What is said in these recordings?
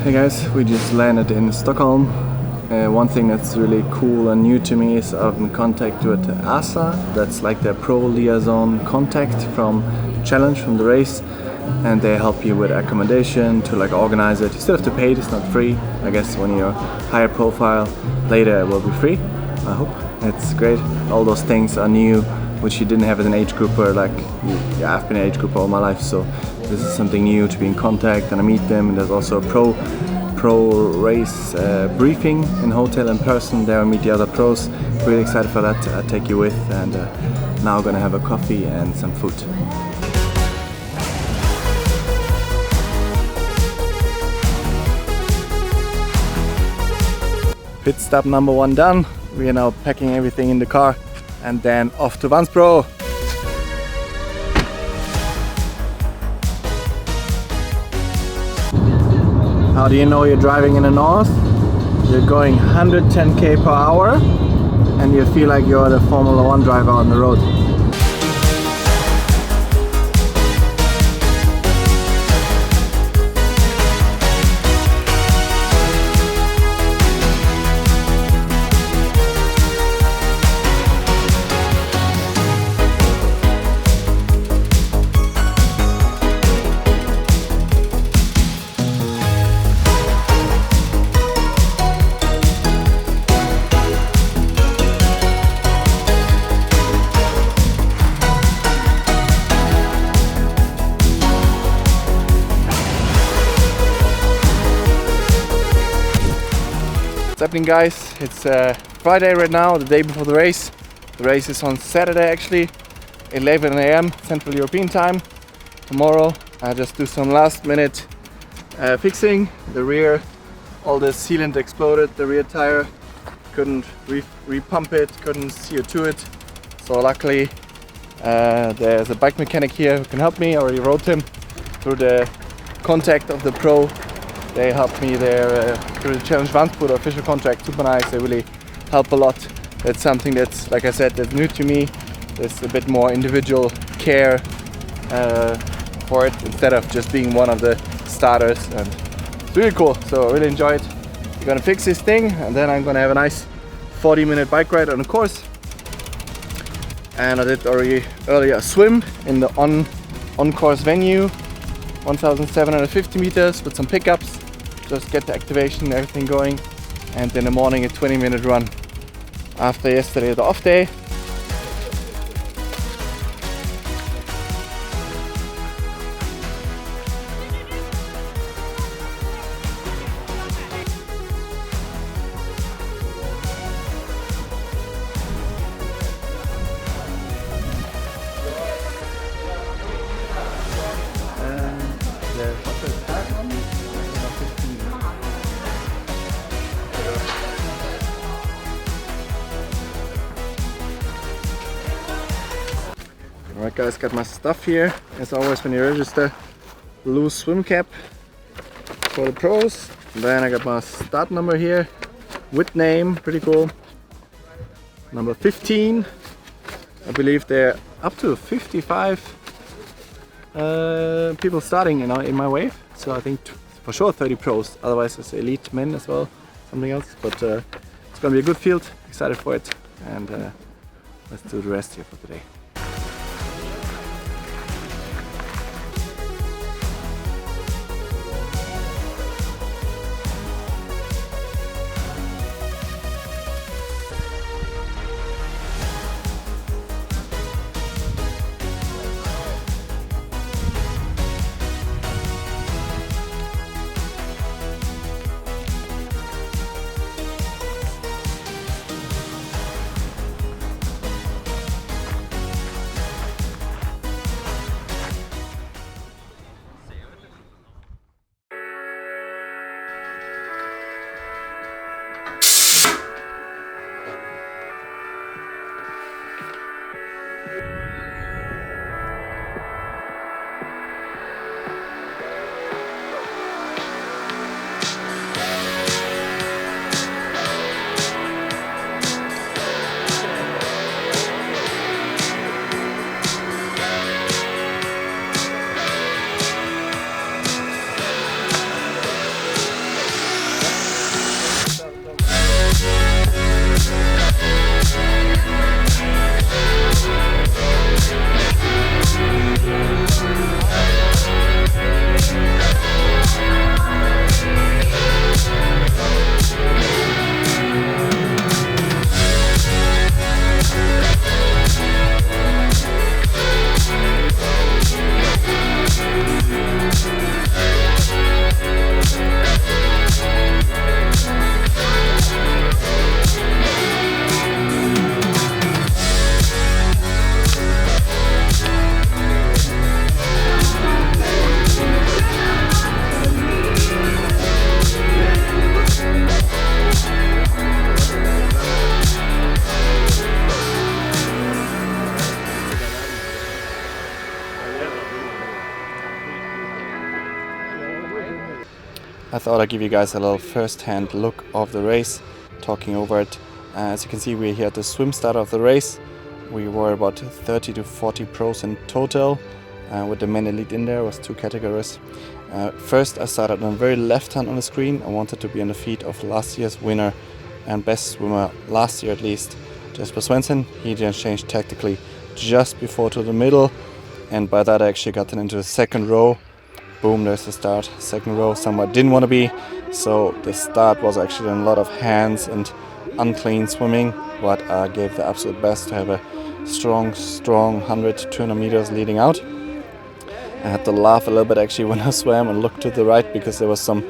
Hey guys, we just landed in Stockholm. One thing that's really cool and new to me is I'm in contact with ASA. That's like the pro liaison contact from challenge, from the race, and they help you with accommodation to like organize it. You still have to pay it, it's not free. I guess when you're higher profile, later it will be free. I hope. It's great. All those things are new, which you didn't have as an age grouper. Like, yeah, I've been an age grouper all my life, so this is something new to be in contact and I meet them. And there's also a pro race briefing in hotel in person. There I meet the other pros. Really excited for that. I'll take you with, and now we're gonna have a coffee and some food. Pit stop number 1 done. We are now packing everything in the car and then off to Vansbro. How do you know you're driving in the north? You're going 110 km per hour and you feel like you're the Formula 1 driver on the road. What's happening, guys? It's Friday right now, the day before the race. The race is on Saturday actually, 11 AM Central European time. Tomorrow I just do some last minute fixing. The rear, all the sealant exploded, the rear tire, couldn't repump it, couldn't CO2 it. So luckily there's a bike mechanic here who can help me. I already wrote him through the contact of the pro. They helped me there through the Challenge Vansbro, the official contract. Super nice, they really help a lot. That's something that's, like I said, that's new to me. There's a bit more individual care for it instead of just being one of the starters, and it's really cool. So I really enjoyed. We're gonna fix this thing and then I'm gonna have a nice 40-minute bike ride on the course. And I did already earlier a swim in the on-course venue, 1,750 meters with some pickups. Just get the activation, everything going, and in the morning a 20-minute run after yesterday, the off day. Alright guys, got my stuff here. As always when you register, loose swim cap for the pros. Then I got my start number here with name, pretty cool. Number 15. I believe there are up to 55 people starting, you know, in my wave. So I think for sure 30 pros, otherwise it's elite men as well, something else. But it's gonna be a good field, excited for it, and let's do the rest here for today. I thought I'd give you guys a little first-hand look of the race, talking over it. As you can see, we're here at the swim start of the race. We were about 30 to 40 pros in total, with the men elite in there. It was 2 categories. First, I started on the very left hand on the screen. I wanted to be on the feet of last year's winner and best swimmer last year at least, Jesper Svensson. He then changed tactically just before to the middle, and by that I actually got into the second row. Boom, there's the start. Second row, somewhere I didn't want to be, so the start was actually a lot of hands and unclean swimming, but I gave the absolute best to have a strong 100 to 200 meters leading out. I had to laugh a little bit actually when I swam and looked to the right, because there was some,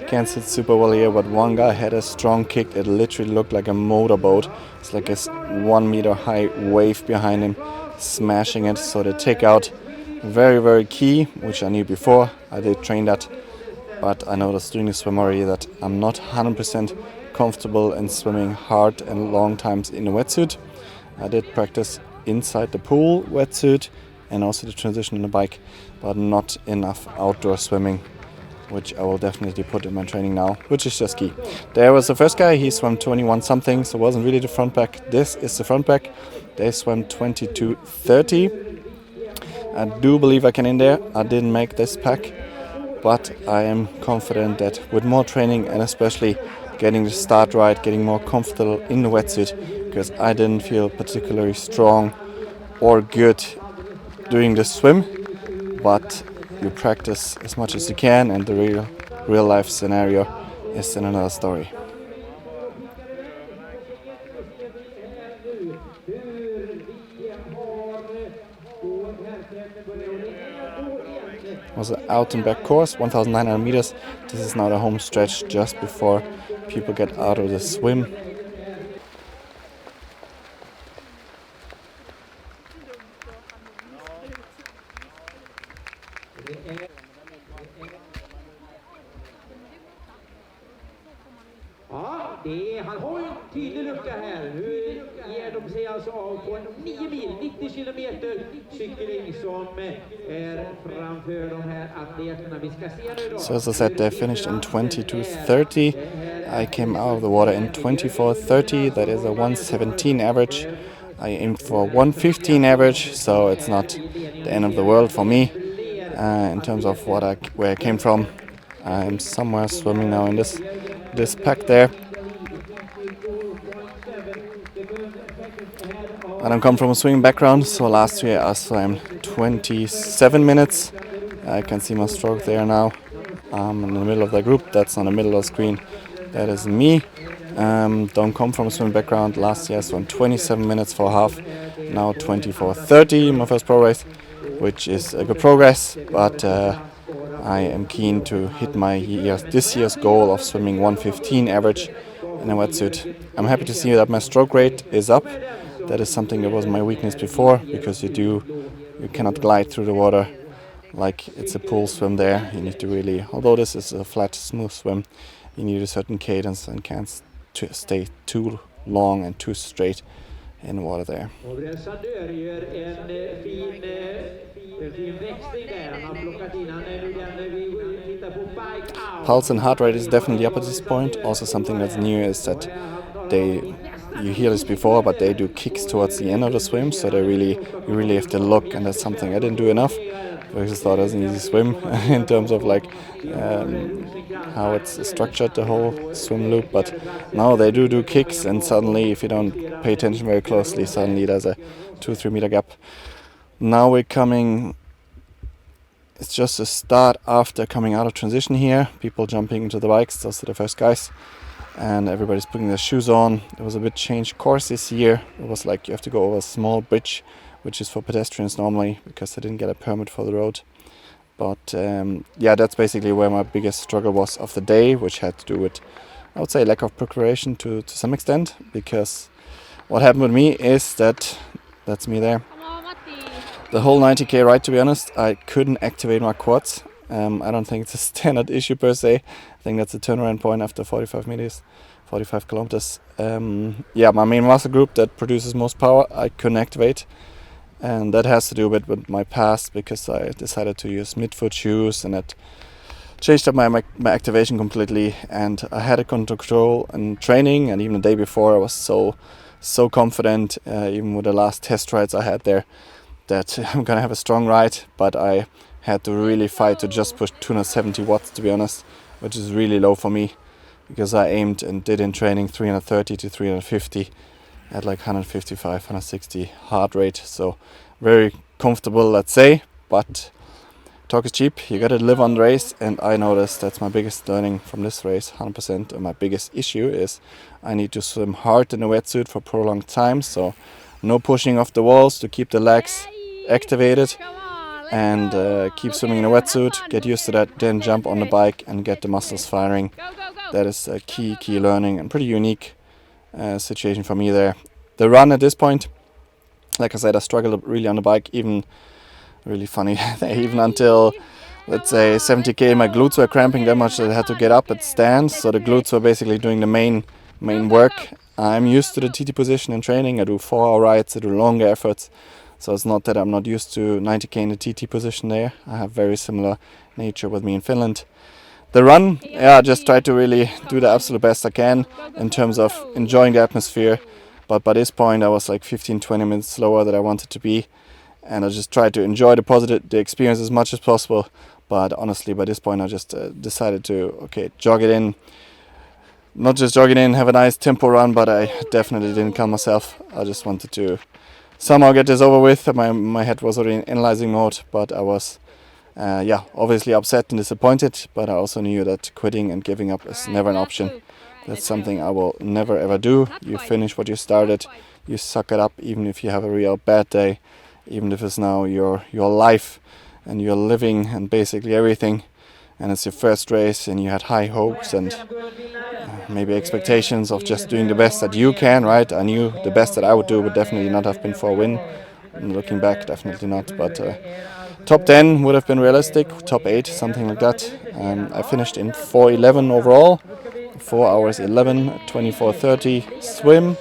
can't see it super well here, but one guy had a strong kick. It literally looked like a motorboat. It's like a 1 meter high wave behind him smashing it. So the takeout, very, very key, which I knew before. I did train that, but I noticed during the swim already that I'm not 100% comfortable in swimming hard and long times in a wetsuit. I did practice inside the pool wetsuit and also the transition in the bike, but not enough outdoor swimming, which I will definitely put in my training now, which is just key. There was the first guy, he swam 21 something, so it wasn't really the front pack. This is the front pack. They swam 22:30. I do believe I can in there. I didn't make this pack, but I am confident that with more training and especially getting the start right, getting more comfortable in the wetsuit, because I didn't feel particularly strong or good doing the swim, but you practice as much as you can, and the real life scenario is then another story. It was an out and back course, 1,900 meters. This is now the home stretch just before people get out of the swim. Han har ju en tydlig lucka här. Hur ger de sig alltså av på en 9 mil, 90 kilometer cykling som är framför de här atleterna. Vi ska se nu då. So as I said, they finished in 22:30. I came out of the water in 24:30. That is a 1:17 average. I aimed for 1:15 average, so it's not the end of the world for me. In terms of where I came from, I'm somewhere swimming now in this pack there. I don't come from a swimming background, so last year I swam 27 minutes. I can see my stroke there now. I'm in the middle of the group. That's on the middle of the screen. That is me. Don't come from a swimming background. Last year I swam 27 minutes for half. Now 24:30, my first pro race, which is a good progress, but I am keen to hit this year's goal of swimming 1:15 average in a wetsuit. I'm happy to see that my stroke rate is up. That is something that was my weakness before, because you cannot glide through the water like it's a pool swim there. You need to really, although this is a flat, smooth swim, you need a certain cadence and can't stay too long and too straight in the water there. Pulse and heart rate is definitely up at this point. Also something that's new is that you hear this before, but they do kicks towards the end of the swim, so you really have to look, and that's something I didn't do enough. I just thought it was an easy swim in terms of like how it's structured, the whole swim loop, but now they do kicks, and suddenly if you don't pay attention very closely, suddenly there's a 2-3 meter gap. Now it's just a start after coming out of transition here, people jumping into the bikes, those are the first guys, and everybody's putting their shoes on. It was a bit changed course this year. It was like you have to go over a small bridge, which is for pedestrians normally, because I didn't get a permit for the road. But yeah, that's basically where my biggest struggle was of the day, which had to do with, I would say, lack of preparation to some extent, because what happened with me is that's me there. The whole 90k ride, to be honest, I couldn't activate my quads. I don't think it's a standard issue per se. I think that's a turnaround point after 45 kilometers. Yeah, my main muscle group that produces most power, I couldn't activate. And that has to do with my past, because I decided to use midfoot shoes, and that changed up my activation completely, and I had it under control in training, and even the day before I was so confident, even with the last test rides I had there, that I'm gonna have a strong ride. But I had to really fight to just push 270 watts, to be honest, which is really low for me, because I aimed and did in training 330 to 350 at like 155, 160 heart rate, so very comfortable, let's say. But talk is cheap, you gotta live on the race, and I noticed that's my biggest learning from this race, 100%. And my biggest issue is I need to swim hard in a wetsuit for prolonged time, so no pushing off the walls to keep the legs activated, and keep swimming in a wetsuit, get used to that, then jump on the bike and get the muscles firing. That is a key learning, and pretty unique situation for me there. The run at this point, like I said, I struggled really on the bike, even really funny, even until, let's say, 70k, my glutes were cramping that much that I had to get up at stands, so the glutes were basically doing the main work. I'm used to the TT position in training. I do 4-hour rides, I do longer efforts, so it's not that I'm not used to 90k in the TT position there. I have very similar nature with me in Finland. The run, I just try to really do the absolute best I can in terms of enjoying the atmosphere, but by this point I was like 15-20 minutes slower than I wanted to be, and I just tried to enjoy the experience as much as possible. But honestly, by this point I just decided to jog it in. Not just jog it in, have a nice tempo run, but I definitely didn't kill myself. I just wanted to somehow get this over with. My head was already in analyzing mode, but I was obviously upset and disappointed, but I also knew that quitting and giving up is never an option. That's something I will never ever do. You finish what you started, you suck it up, even if you have a real bad day, even if it's now your life and you're living and basically everything, and it's your first race and you had high hopes and maybe expectations of just doing the best that you can, right? I knew the best that I would do would definitely not have been for a win. And looking back, definitely not, but top 10 would have been realistic, top 8, something like that. I finished in 4:11 overall, 4 hours 11, 24:30 swim,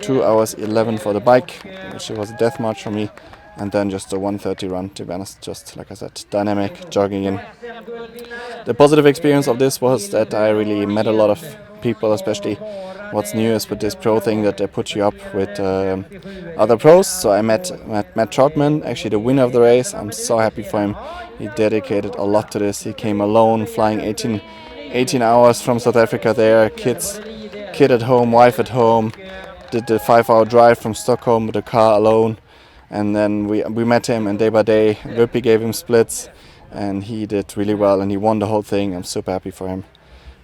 2 hours 11 for the bike, which was a death march for me, and then just a 1:30 run, to be honest, just like I said, dynamic, jogging in. The positive experience of this was that I really met a lot of people, especially what's new is with this pro thing that they put you up with other pros. So I met Matt Troutman, actually the winner of the race. I'm so happy for him. He dedicated a lot to this. He came alone, flying 18 hours from South Africa there, kid at home, wife at home, did the 5-hour drive from Stockholm with the car alone. And then we met him, and day by day Virpi gave him splits, and he did really well, and he won the whole thing. I'm super happy for him,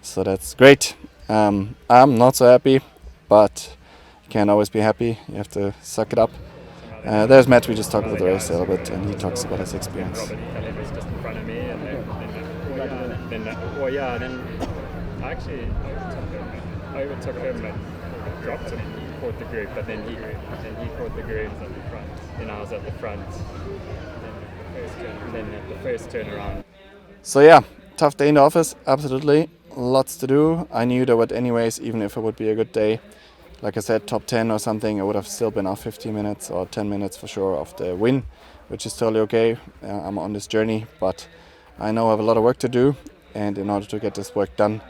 so that's great. I'm not so happy, but you can't always be happy. You have to suck it up. There's Matt. We just talked about the race a little bit, and he talks about his experience. Robert was just in front of me, and then actually I overtook him and dropped him, caught the group, but then he caught the grooves at the front. Then I was at the front. Then at the first turnaround. So yeah, tough day in the office, absolutely. Lots to do. I knew there would anyways, even if it would be a good day, like I said, top 10 or something, I would have still been off 15 minutes or 10 minutes for sure of the win, which is totally okay. I'm on this journey, but I know I have a lot of work to do, and in order to get this work done,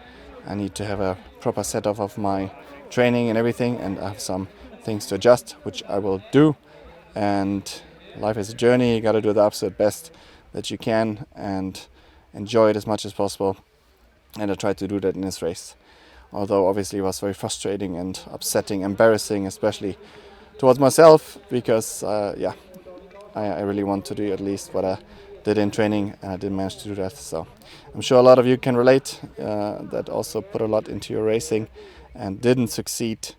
I need to have a proper setup of my training and everything, and I have some things to adjust, which I will do. And life is a journey. You got to do the absolute best that you can and enjoy it as much as possible. And I tried to do that in this race. Although obviously it was very frustrating and upsetting, embarrassing, especially towards myself, because I really want to do at least what I did in training, and I didn't manage to do that. So I'm sure a lot of you can relate, that also put a lot into your racing and didn't succeed.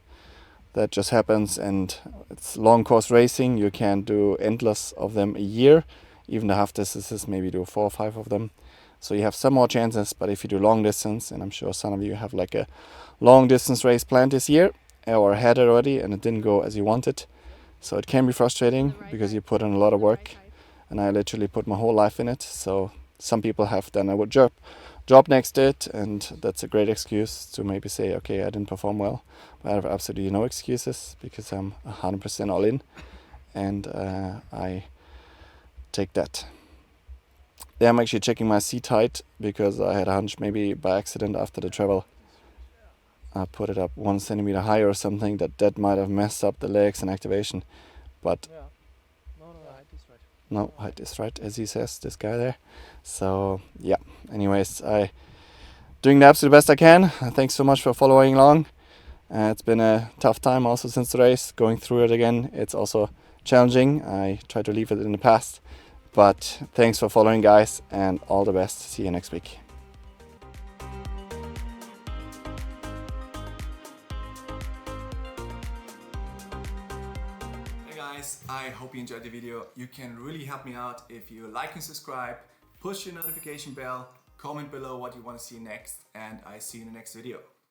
That just happens, and it's long course racing. You can't do endless of them a year. Even the half distances, maybe do 4 or 5 of them. So you have some more chances, but if you do long distance, and I'm sure some of you have like a long distance race planned this year or had it already and it didn't go as you wanted. So it can be frustrating because you put in a lot of work, and I literally put my whole life in it. So some people have done a job next to it, and that's a great excuse to maybe say, okay, I didn't perform well. But I have absolutely no excuses because I'm 100% all in, and I take that. There I'm actually checking my seat height because I had a hunch maybe by accident after the travel I put it up 1 centimeter higher or something, that might have messed up the legs and activation. But Yeah. No, height is right. no, height is right, as he says, this guy there. So yeah, anyways, I doing the absolute best I can. Thanks so much for following along. It's been a tough time also since the race. Going through it again, it's also challenging. I tried to leave it in the past. But thanks for following, guys, and all the best. See you next week. Hey guys, I hope you enjoyed the video. You can really help me out if you like and subscribe, push your notification bell, comment below what you want to see next, and I see you in the next video.